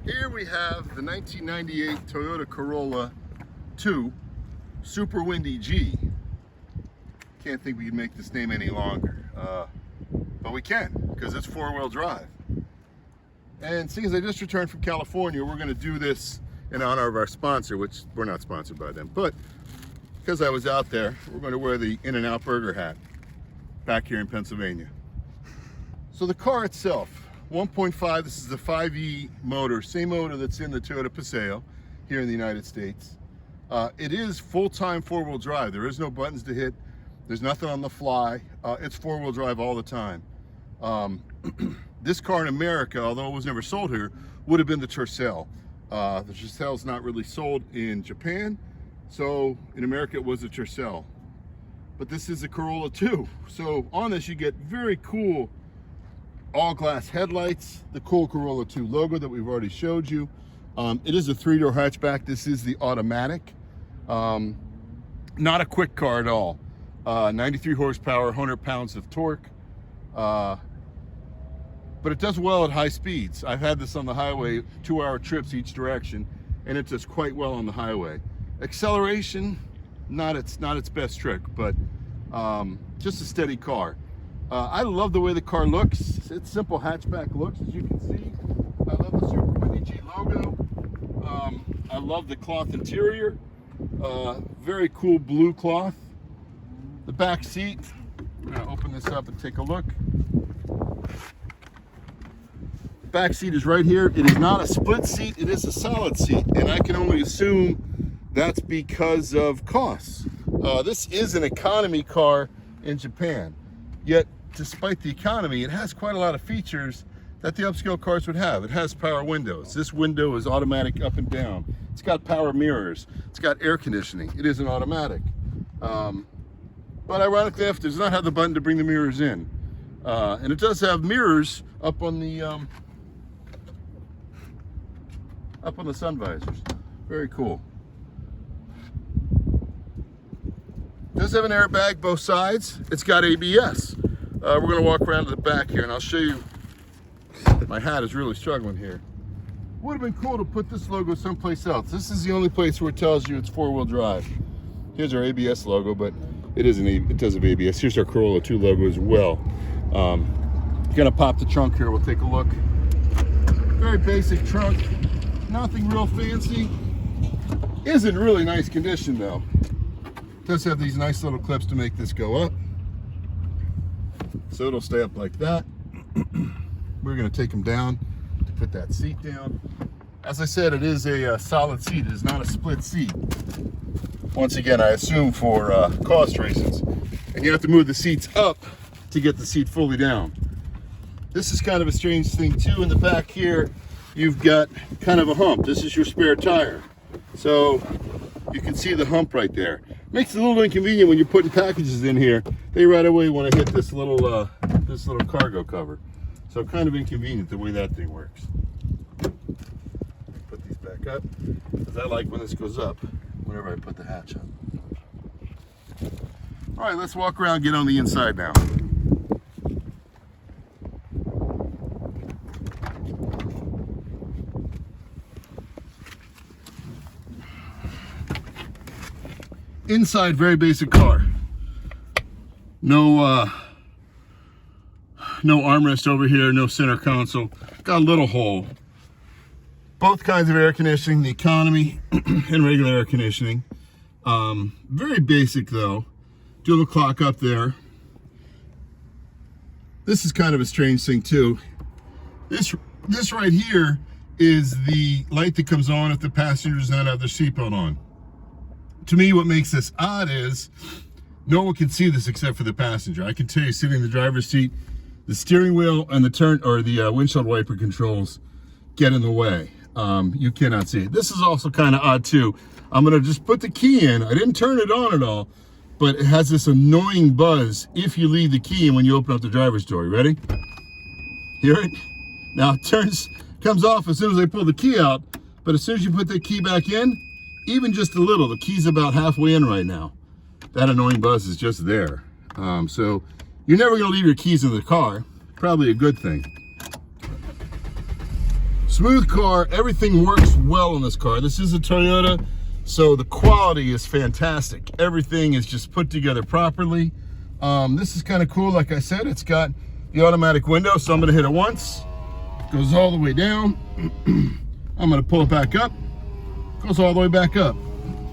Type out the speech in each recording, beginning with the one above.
Here we have the 1998 Toyota Corolla 2 Super Windy G. Can't think we can make this name any longer, but we can because it's four-wheel drive. And seeing as I just returned from California, we're going to do this in honor of our sponsor, which we're not sponsored by them, but because I was out there, we're going to wear the In-N-Out Burger hat back here in Pennsylvania. So the car itself, 1.5, this is the 5E motor, same motor that's in the Toyota Paseo here in the United States. It is full-time four-wheel drive. There is no buttons to hit. There's nothing on the fly. It's four-wheel drive all the time. This car in America, although it was never sold here, would have been the Tercel. The Tercel is not really sold in Japan, so in America it was a Tercel. But this is a Corolla 2. So on this you get very cool all-glass headlights, the cool Corolla 2 logo that we've already showed you. It is a three-door hatchback. This is the automatic. Not a quick car at all. 93 horsepower, 100 pounds of torque. But it does well at high speeds. I've had this on the highway, 2-hour trips each direction, and it does quite well on the highway. Acceleration, not its best trick, but just a steady car. I love the way the car looks. It's simple hatchback looks, as you can see. I love the Super Windy G logo. I love the cloth interior. Very cool blue cloth. The back seat, I'm gonna open this up and take a look. The back seat is right here. It is not a split seat, it is a solid seat. And I can only assume that's because of costs. This is an economy car in Japan. Yet, despite the economy, it has quite a lot of features that the upscale cars would have. It has power windows. This window is automatic up and down. It's got power mirrors. It's got air conditioning. It is an automatic. But ironically enough, it does not have the button to bring the mirrors in. And it does have mirrors up on the sun visors. Very cool. It does have an airbag both sides. It's got ABS. We're going to walk around to the back here and I'll show you. My hat is really struggling here. Would have been cool to put this logo someplace else. This is the only place where it tells you it's four-wheel drive. Here's our ABS logo, but it does have ABS. Here's our Corolla 2 logo as well. Gonna pop the trunk here. We'll take a look. Very basic trunk. Nothing real fancy. Is in really nice condition though. Does have these nice little clips to make this go up. So it'll stay up like that. We're gonna take them down to put that seat down. As I said, it is a solid seat. It is not a split seat. Once again, I assume for cost reasons. And you have to move the seats up to get the seat fully down. This is kind of a strange thing too. In the back here, you've got kind of a hump. This is your spare tire. So you can see the hump right there. Makes it a little inconvenient when you're putting packages in here. They right away want to hit this little cargo cover. So kind of inconvenient the way that thing works. Put these back up, because I like when this goes up, whenever I put the hatch up. All right, let's walk around and get on the inside now. Inside, very basic car. No armrest over here, no center console. Got a little hole. Both kinds of air conditioning, the economy and regular air conditioning. Very basic though. Dual clock up there. This is kind of a strange thing too. This right here is the light that comes on if the passenger does not have their seatbelt on. To me, what makes this odd is no one can see this except for the passenger. I can tell you, sitting in the driver's seat, the steering wheel and the windshield wiper controls get in the way. You cannot see it. This is also kind of odd too. I'm gonna just put the key in. I didn't turn it on at all, but it has this annoying buzz if you leave the key in when you open up the driver's door. You ready? Hear it? Now it comes off as soon as I pull the key out, but as soon as you put the key back in, even just a little, the key's about halfway in right now. That annoying buzz is just there. So you're never gonna leave your keys in the car. Probably a good thing. Smooth car, everything works well in this car. This is a Toyota, so the quality is fantastic. Everything is just put together properly. This is kind of cool. Like I said, it's got the automatic window, so I'm gonna hit it once. Goes all the way down. I'm gonna pull it back up. Goes all the way back up.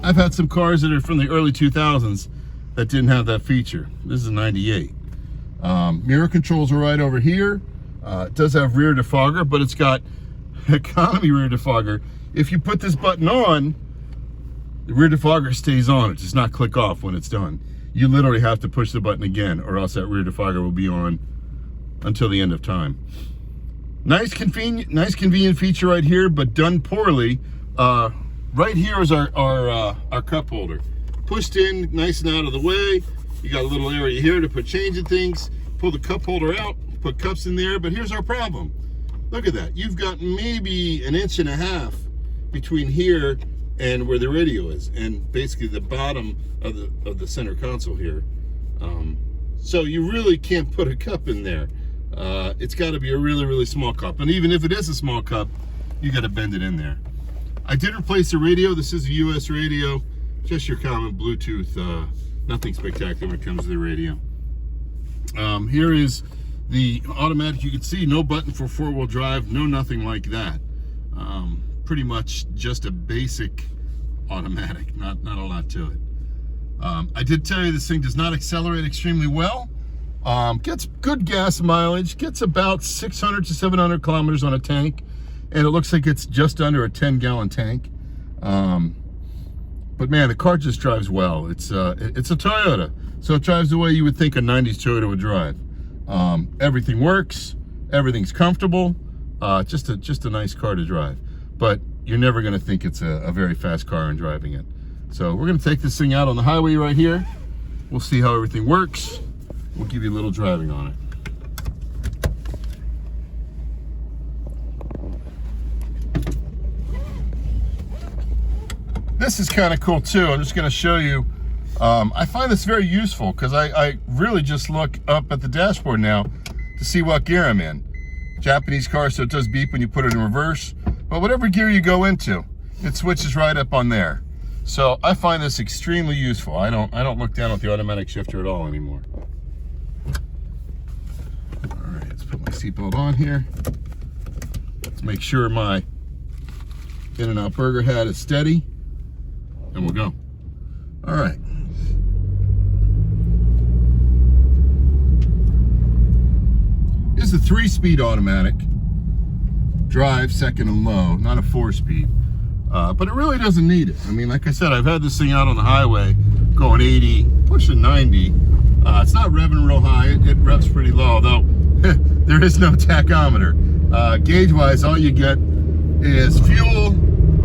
I've had some cars that are from the early 2000s that didn't have that feature. This is 98. Mirror controls are right over here. It does have rear defogger, but it's got economy rear defogger. If you put this button on, the rear defogger stays on. It does not click off when it's done. You literally have to push the button again, or else that rear defogger will be on until the end of time. Nice convenient feature right here, but done poorly. Right here is our cup holder. Pushed in, nice and out of the way. You got a little area here to put change in things. Pull the cup holder out, put cups in there, but here's our problem. Look at that. You've got maybe 1.5 inches between here and where the radio is, and basically the bottom of the center console here. So you really can't put a cup in there. It's got to be a really, really small cup. And even if it is a small cup, you got to bend it in there. I did replace the radio. This is a US radio, just your common Bluetooth, nothing spectacular when it comes to the radio. Here is the automatic. You can see no button for 4-wheel drive, no nothing like that. Pretty much just a basic automatic, not a lot to it. I did tell you this thing does not accelerate extremely well. Gets good gas mileage, gets about 600 to 700 kilometers on a tank, and it looks like it's just under a 10-gallon tank. But man, the car just drives well. It's a Toyota, so it drives the way you would think a 90s Toyota would drive. Everything works, everything's comfortable, just a nice car to drive. But you're never gonna think it's a very fast car in driving it. So we're gonna take this thing out on the highway right here. We'll see how everything works. We'll give you a little driving on it. This is kind of cool too. I'm just going to show you. I find this very useful because I really just look up at the dashboard now to see what gear I'm in. Japanese car, so it does beep when you put it in reverse. But whatever gear you go into, it switches right up on there. So I find this extremely useful. I don't look down at the automatic shifter at all anymore. All right, let's put my seatbelt on here. Let's make sure my In-N-Out Burger hat is steady, and we'll go. All right. This is a 3-speed automatic. Drive, second and low, not a 4-speed. But it really doesn't need it. I mean, like I said, I've had this thing out on the highway going 80, pushing 90. It's not revving real high. It revs pretty low, though there is no tachometer. Gauge-wise, all you get is fuel,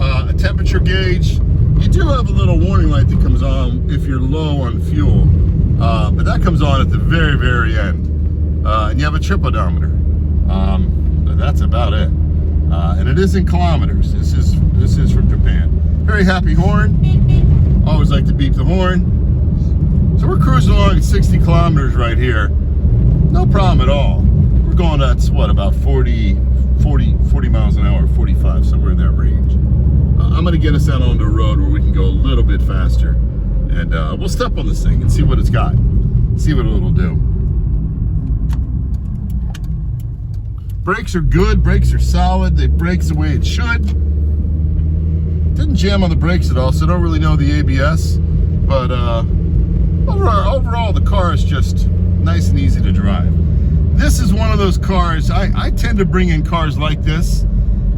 a temperature gauge. You do have a little warning light that comes on if you're low on fuel, but that comes on at the very, very end. And you have a trip odometer, but that's about it. And it is in kilometers. This is from Japan. Very happy horn. Always like to beep the horn. So we're cruising along at 60 kilometers right here. No problem at all. We're going at what, about 40 miles an hour, 45, somewhere in that range. I'm gonna get us out onto a road where we can go a little bit faster, and we'll step on this thing and see what it's got, see what it'll do. Brakes are good, brakes are solid, they brakes the way it should. Didn't jam on the brakes at all, so I don't really know the ABS, but overall the car is just nice and easy to drive. This is one of those cars, I tend to bring in cars like this,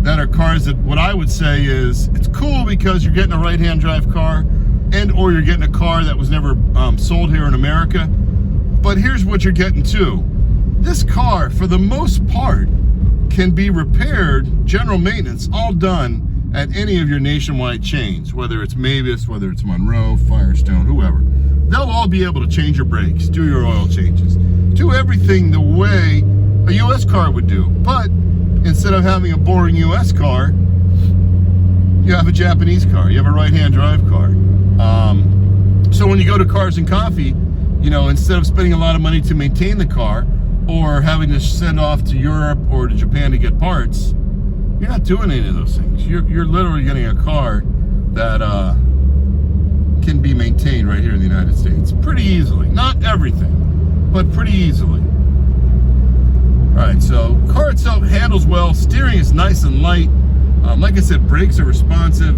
that are cars that what I would say is, it's cool because you're getting a right-hand drive car, and or you're getting a car that was never sold here in America. But here's what you're getting too. This car, for the most part, can be repaired, general maintenance, all done at any of your nationwide chains, whether it's Mavis, whether it's Monroe, Firestone, whoever. They'll all be able to change your brakes, do your oil changes, do everything the way a US car would do. But instead of having a boring US car, you have a Japanese car, you have a right-hand drive car. So when you go to Cars and Coffee, you know, instead of spending a lot of money to maintain the car, or having to send off to Europe or to Japan to get parts, You're not doing any of those things. You're literally getting a car that can be maintained right here in the United States pretty easily. Not everything, but pretty easily. All right, so car itself handles well. Steering is nice and light. Like I said, brakes are responsive.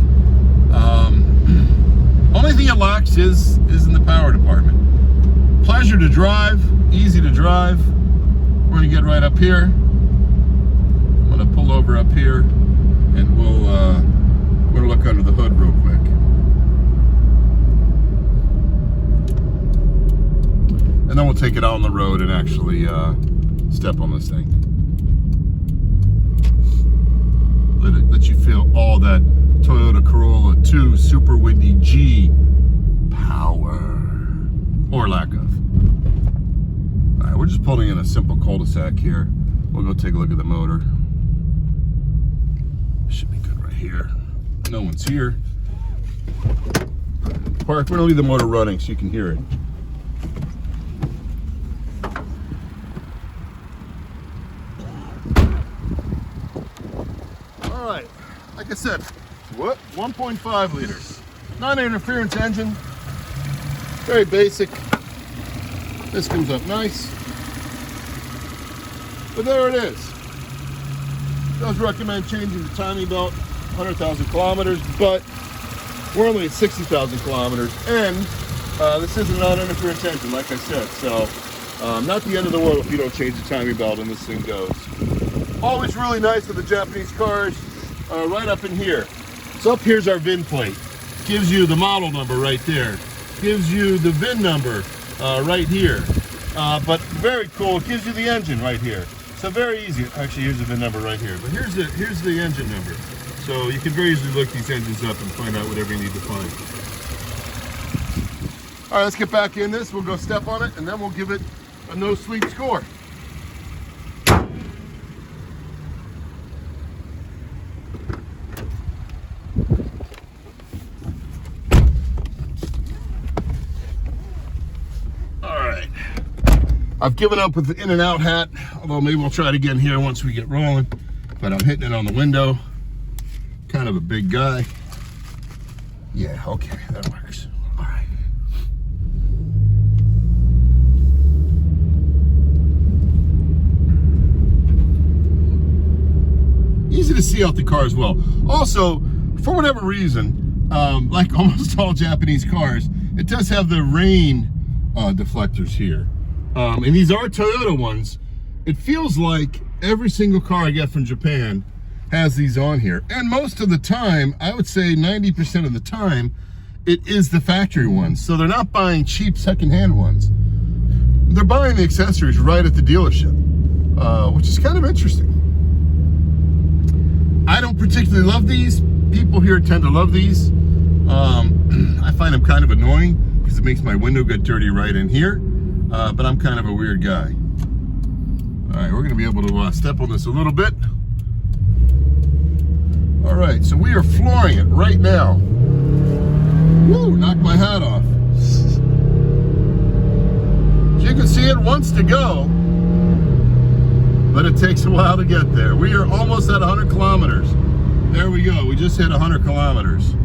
Only thing it lacks is in the power department. Pleasure to drive, easy to drive. We're gonna get right up here. I'm gonna pull over up here, and we're gonna look under the hood real quick. And then we'll take it out on the road and actually step on this thing. Let you feel all that Toyota Corolla 2 Super Windy G power, or lack of. All right, we're just pulling in a simple cul-de-sac here. We'll go take a look at the motor. Should be good right here. No one's here. Park, we're gonna leave the motor running so you can hear it. All right, like I said, 1.5 liters, non-interference engine, very basic. This comes up nice, but there it is. Does recommend changing the timing belt, 100,000 kilometers, but we're only at 60,000 kilometers, and this is a non-interference engine, like I said, so not the end of the world if you don't change the timing belt and this thing goes. Always really nice with the Japanese cars, right up in here. So up here's our VIN plate. Gives you the model number right there. Gives you the VIN number right here. But very cool, it gives you the engine right here. So very easy. Actually, here's the VIN number right here. But here's the engine number. So you can very easily look these engines up and find out whatever you need to find. All right, let's get back in this. We'll go step on it, and then we'll give it a no sleep score. I've given up with the in and out hat, although maybe we'll try it again here once we get rolling. But I'm hitting it on the window. Kind of a big guy. Yeah, okay, that works. All right. Easy to see out the car as well. Also, for whatever reason, like almost all Japanese cars, it does have the rain deflectors here. And these are Toyota ones. It feels like every single car I get from Japan has these on here. And most of the time, I would say 90% of the time, it is the factory ones. So they're not buying cheap secondhand ones. They're buying the accessories right at the dealership, which is kind of interesting. I don't particularly love these. People here tend to love these. I find them kind of annoying because it makes my window get dirty right in here. But I'm kind of a weird guy. All right, we're gonna be able to step on this a little bit. All right, so we are flooring it right now. Woo, knocked my hat off. As you can see, it wants to go, but it takes a while to get there. We are almost at 100 kilometers. There we go, we just hit 100 kilometers.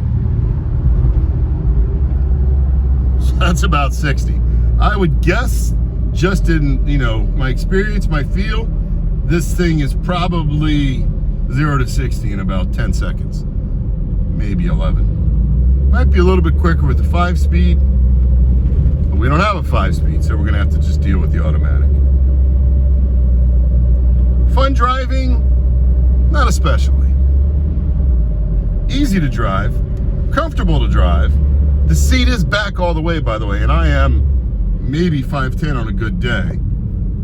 So that's about 60. I would guess, just in, you know, my experience, my feel, this thing is probably 0 to 60 in about 10 seconds, maybe 11. Might be a little bit quicker with the 5-speed, but we don't have a 5-speed, so we're gonna have to just deal with the automatic. Fun driving, not especially. Easy to drive, comfortable to drive. The seat is back all the way, by the way, and I am maybe 5'10" on a good day.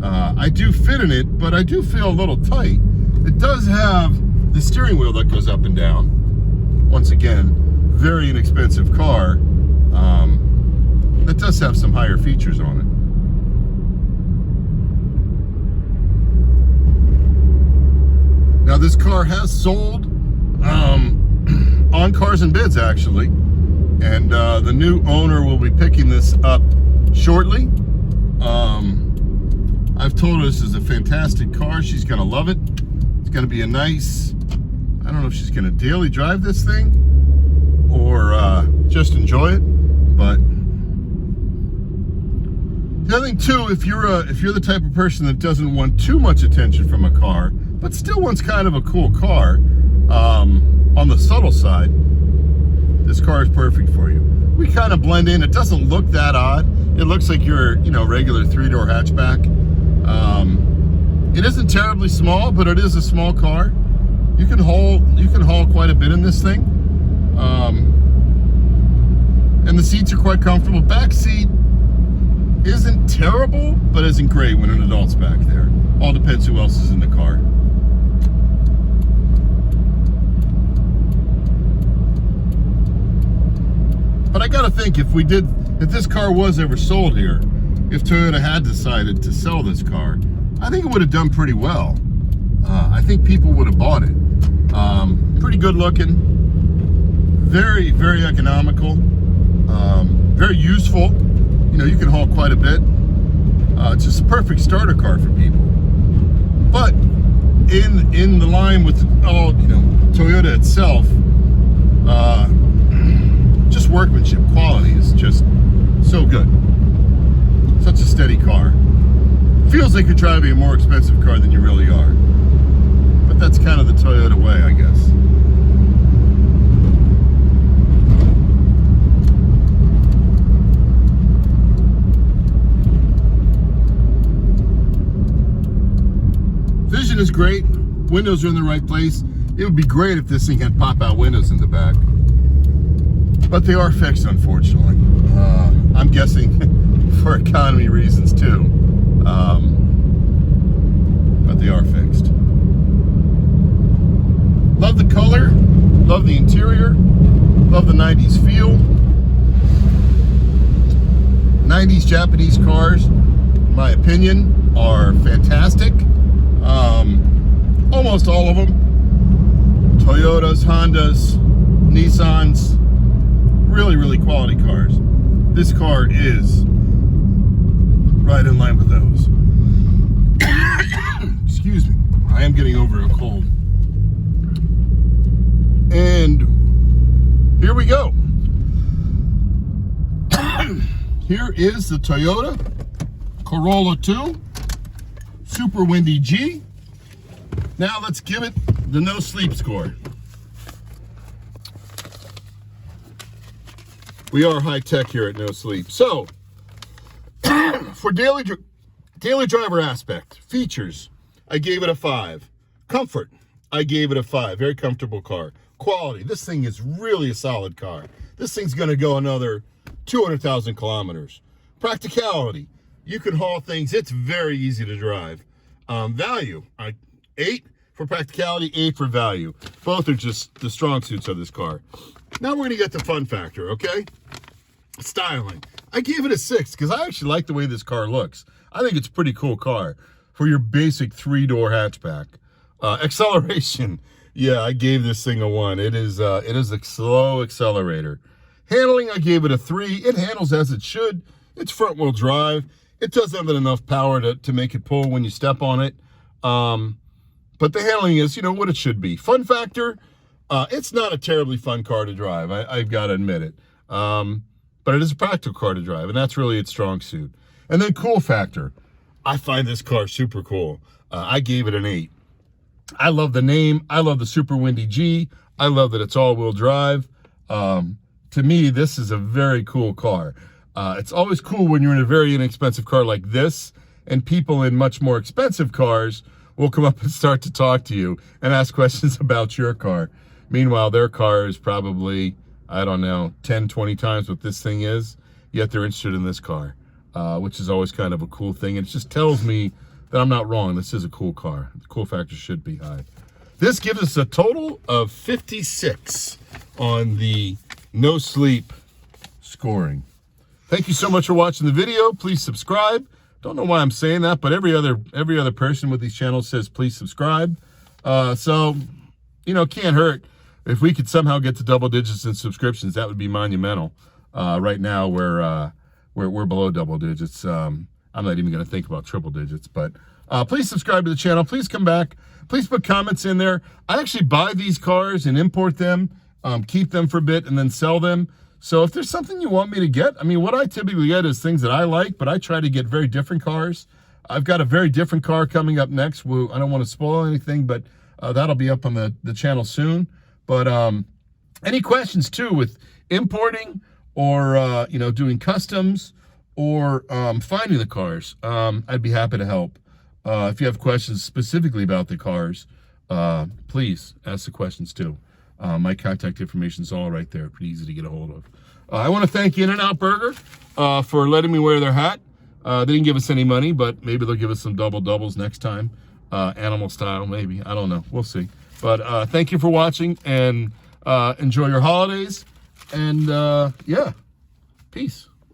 I do fit in it, but I do feel a little tight. It does have the steering wheel that goes up and down. Once again, very inexpensive car. That does have some higher features on it. Now this car has sold on Cars and Bids actually, and the new owner will be picking this up shortly. I've told her this is a fantastic car. She's gonna love it. It's gonna be a nice I don't know if she's going to daily drive this thing or just enjoy it. But the other thing too, if you're the type of person that doesn't want too much attention from a car, but still wants kind of a cool car, on the subtle side, this car is perfect for you. We kind of blend in. It doesn't look that odd. It looks like your, regular 3-door hatchback. It isn't terribly small, but it is a small car. You can haul quite a bit in this thing. And the seats are quite comfortable. Back seat isn't terrible, but isn't great when an adult's back there. All depends who else is in the car. But I gotta think, if this car was ever sold here, if Toyota had decided to sell this car, I think it would have done pretty well. I think people would have bought it. Pretty good looking, very, very economical, very useful. You can haul quite a bit. It's just a perfect starter car for people. But in the line with Toyota itself, just workmanship, quality is just so good. Such a steady car. Feels like you're driving a more expensive car than you really are. But that's kind of the Toyota way, I guess. Vision is great. Windows are in the right place. It would be great if this thing had pop-out windows in the back. But they are fixed, unfortunately. I'm guessing for economy reasons too. But they are fixed. Love the color, love the interior, love the 90s feel. 90s Japanese cars, in my opinion, are fantastic. Almost all of them. Toyotas, Hondas, Nissans, really, really quality cars. This car is right in line with those. Excuse me. I am getting over a cold. And here we go. Here is the Toyota Corolla 2 Super Windy G. Now let's give it the no sleep score. We are high tech here at No Sleep. So, for daily driver aspect, features, I gave it a 5. Comfort, I gave it a 5. Very comfortable car. Quality, this thing is really a solid car. This thing's going to go another 200,000 kilometers. Practicality, you can haul things. It's very easy to drive. Value, 8 for practicality, 8 for value. Both are just the strong suits of this car. Now we're going to get the fun factor, okay? Styling. I gave it a 6 because I actually like the way this car looks. I think it's a pretty cool car for your basic 3-door hatchback. Acceleration. Yeah, I gave this thing a 1. It is a slow accelerator. Handling, I gave it a 3. It handles as it should. It's front-wheel drive. It does have enough power to make it pull when you step on it. But the handling is, what it should be. Fun factor, it's not a terribly fun car to drive. I've got to admit it. But it is a practical car to drive, and that's really its strong suit. And then cool factor. I find this car super cool. I gave it an 8. I love the name. I love the Super Windy G. I love that it's all-wheel drive. To me, this is a very cool car. It's always cool when you're in a very inexpensive car like this, and people in much more expensive cars will come up and start to talk to you and ask questions about your car. Meanwhile, their car is probably, I don't know, 10, 20 times what this thing is, yet they're interested in this car, which is always kind of a cool thing. It just tells me that I'm not wrong. This is a cool car. The cool factor should be high. This gives us a total of 56 on the No Sleep scoring. Thank you so much for watching the video. Please subscribe. Don't know why I'm saying that, but every other person with these channels says please subscribe. So, can't hurt. If we could somehow get to double digits in subscriptions, that would be monumental. Right now, we're below double digits. I'm not even going to think about triple digits, but please subscribe to the channel. Please come back. please put comments in there. I actually buy these cars and import them, keep them for a bit, and then sell them. So if there's something you want me to get, I mean, what I typically get is things that I like, but I try to get very different cars. I've got a very different car coming up next. I don't want to spoil anything, but that'll be up on the channel soon. But any questions too with importing or doing customs or finding the cars, I'd be happy to help. If you have questions specifically about the cars, please ask the questions too. My contact information is all right there, pretty easy to get a hold of. I want to thank In-N-Out Burger for letting me wear their hat. They didn't give us any money, but maybe they'll give us some doubles next time. Animal style, maybe. I don't know. We'll see. But thank you for watching, and enjoy your holidays. And yeah, peace.